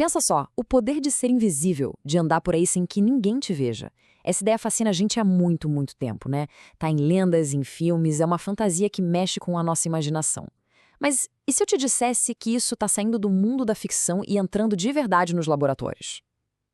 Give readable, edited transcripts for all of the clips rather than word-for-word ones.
Pensa só, o poder de ser invisível, de andar por aí sem que ninguém te veja. Essa ideia fascina a gente há muito, muito tempo, né? Tá em lendas, em filmes, é uma fantasia que mexe com a nossa imaginação. Mas e se eu te dissesse que isso tá saindo do mundo da ficção e entrando de verdade nos laboratórios?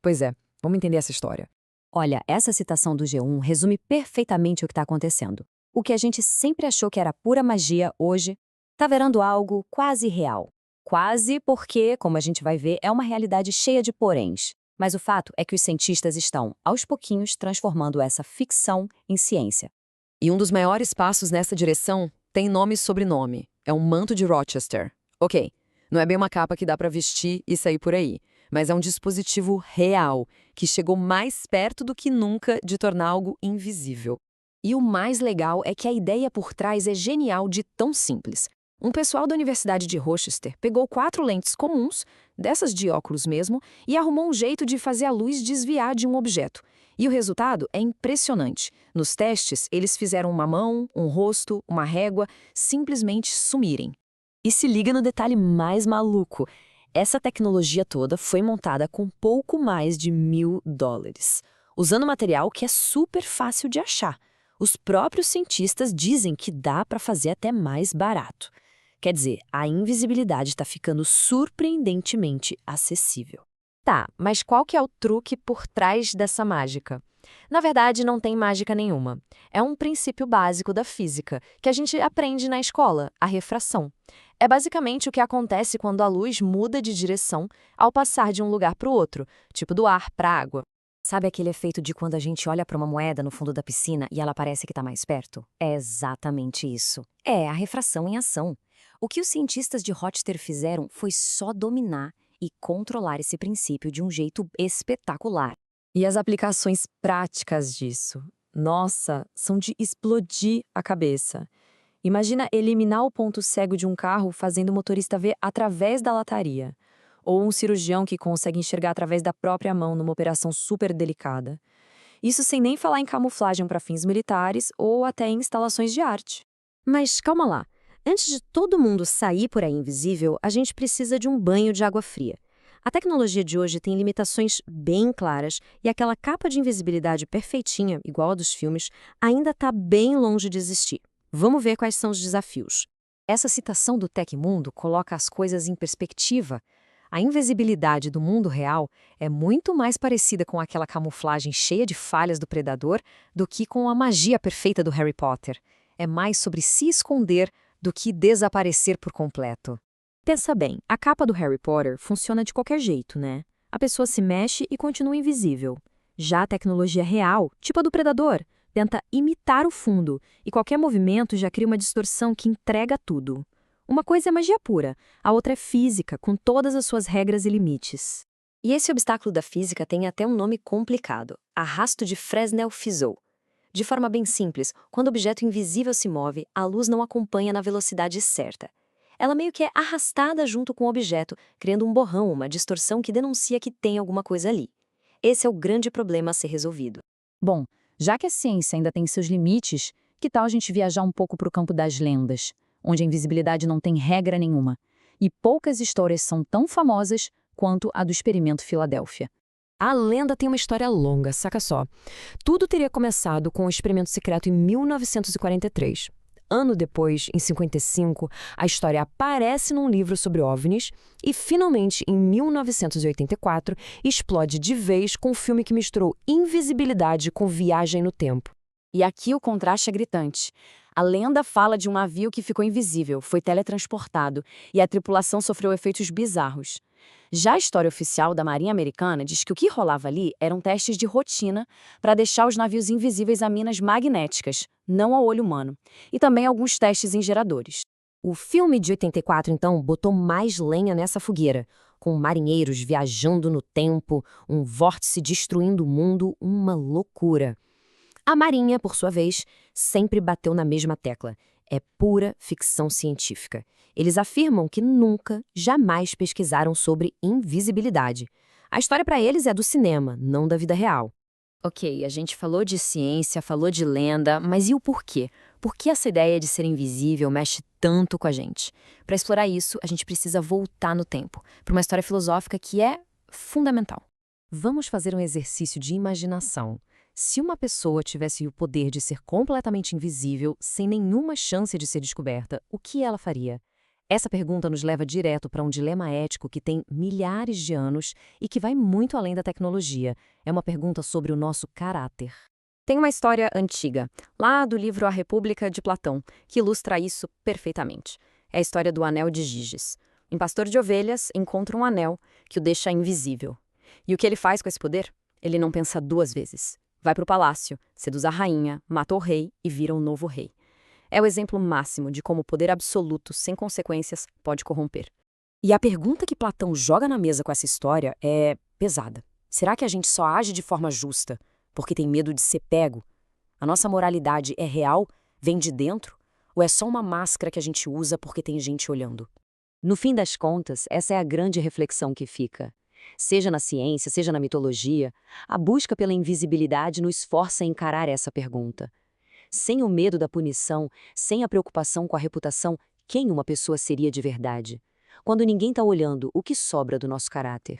Pois é, vamos entender essa história. Olha, essa citação do G1 resume perfeitamente o que está acontecendo. O que a gente sempre achou que era pura magia, hoje, está virando algo quase real. Quase porque, como a gente vai ver, é uma realidade cheia de poréns. Mas o fato é que os cientistas estão, aos pouquinhos, transformando essa ficção em ciência. E um dos maiores passos nessa direção tem nome e sobrenome. É um manto de Rochester. Ok, não é bem uma capa que dá para vestir e sair por aí, mas é um dispositivo real, que chegou mais perto do que nunca de tornar algo invisível. E o mais legal é que a ideia por trás é genial de tão simples. Um pessoal da Universidade de Rochester pegou 4 lentes comuns, dessas de óculos mesmo, e arrumou um jeito de fazer a luz desviar de um objeto. E o resultado é impressionante. Nos testes, eles fizeram uma mão, um rosto, uma régua, simplesmente sumirem. E se liga no detalhe mais maluco. Essa tecnologia toda foi montada com pouco mais de $1.000, usando material que é super fácil de achar. Os próprios cientistas dizem que dá para fazer até mais barato. Quer dizer, a invisibilidade está ficando surpreendentemente acessível. Tá, mas qual que é o truque por trás dessa mágica? Na verdade, não tem mágica nenhuma. É um princípio básico da física, que a gente aprende na escola, a refração. É basicamente o que acontece quando a luz muda de direção ao passar de um lugar para o outro, tipo do ar para a água. Sabe aquele efeito de quando a gente olha para uma moeda no fundo da piscina e ela parece que está mais perto? É exatamente isso. É a refração em ação. O que os cientistas de Rochester fizeram foi só dominar e controlar esse princípio de um jeito espetacular. E as aplicações práticas disso? Nossa, são de explodir a cabeça. Imagina eliminar o ponto cego de um carro fazendo o motorista ver através da lataria. Ou um cirurgião que consegue enxergar através da própria mão numa operação super delicada. Isso sem nem falar em camuflagem para fins militares ou até em instalações de arte. Mas calma lá. Antes de todo mundo sair por aí invisível, a gente precisa de um banho de água fria. A tecnologia de hoje tem limitações bem claras e aquela capa de invisibilidade perfeitinha, igual a dos filmes, ainda está bem longe de existir. Vamos ver quais são os desafios. Essa citação do Tecmundo coloca as coisas em perspectiva. A invisibilidade do mundo real é muito mais parecida com aquela camuflagem cheia de falhas do Predador do que com a magia perfeita do Harry Potter. É mais sobre se esconder do que desaparecer por completo. Pensa bem, a capa do Harry Potter funciona de qualquer jeito, né? A pessoa se mexe e continua invisível. Já a tecnologia real, tipo a do Predador, tenta imitar o fundo, e qualquer movimento já cria uma distorção que entrega tudo. Uma coisa é magia pura, a outra é física, com todas as suas regras e limites. E esse obstáculo da física tem até um nome complicado, arrasto de Fresnel-Fizeau. De forma bem simples, quando o objeto invisível se move, a luz não acompanha na velocidade certa. Ela meio que é arrastada junto com o objeto, criando um borrão, uma distorção que denuncia que tem alguma coisa ali. Esse é o grande problema a ser resolvido. Bom, já que a ciência ainda tem seus limites, que tal a gente viajar um pouco para o campo das lendas, onde a invisibilidade não tem regra nenhuma, e poucas histórias são tão famosas quanto a do experimento Filadélfia. A lenda tem uma história longa, saca só. Tudo teria começado com o experimento secreto em 1943. Ano depois, em 55, a história aparece num livro sobre OVNIs e, finalmente, em 1984, explode de vez com um filme que misturou invisibilidade com viagem no tempo. E aqui o contraste é gritante. A lenda fala de um navio que ficou invisível, foi teletransportado, e a tripulação sofreu efeitos bizarros. Já a história oficial da Marinha Americana diz que o que rolava ali eram testes de rotina para deixar os navios invisíveis a minas magnéticas, não ao olho humano, e também alguns testes em geradores. O filme de 84, então, botou mais lenha nessa fogueira, com marinheiros viajando no tempo, um vórtice destruindo o mundo, uma loucura. A Marinha, por sua vez, sempre bateu na mesma tecla. É pura ficção científica. Eles afirmam que nunca, jamais pesquisaram sobre invisibilidade. A história para eles é do cinema, não da vida real. Ok, a gente falou de ciência, falou de lenda, mas e o porquê? Por que essa ideia de ser invisível mexe tanto com a gente? Para explorar isso, a gente precisa voltar no tempo, para uma história filosófica que é fundamental. Vamos fazer um exercício de imaginação. Se uma pessoa tivesse o poder de ser completamente invisível, sem nenhuma chance de ser descoberta, o que ela faria? Essa pergunta nos leva direto para um dilema ético que tem milhares de anos e que vai muito além da tecnologia. É uma pergunta sobre o nosso caráter. Tem uma história antiga, lá do livro A República de Platão, que ilustra isso perfeitamente. É a história do anel de Giges. Um pastor de ovelhas encontra um anel que o deixa invisível. E o que ele faz com esse poder? Ele não pensa duas vezes. Vai para o palácio, seduz a rainha, mata o rei e vira um novo rei. É o exemplo máximo de como o poder absoluto, sem consequências, pode corromper. E a pergunta que Platão joga na mesa com essa história é pesada. Será que a gente só age de forma justa porque tem medo de ser pego? A nossa moralidade é real? Vem de dentro? Ou é só uma máscara que a gente usa porque tem gente olhando? No fim das contas, essa é a grande reflexão que fica. Seja na ciência, seja na mitologia, a busca pela invisibilidade nos força a encarar essa pergunta. Sem o medo da punição, sem a preocupação com a reputação, quem uma pessoa seria de verdade? Quando ninguém está olhando, o que sobra do nosso caráter?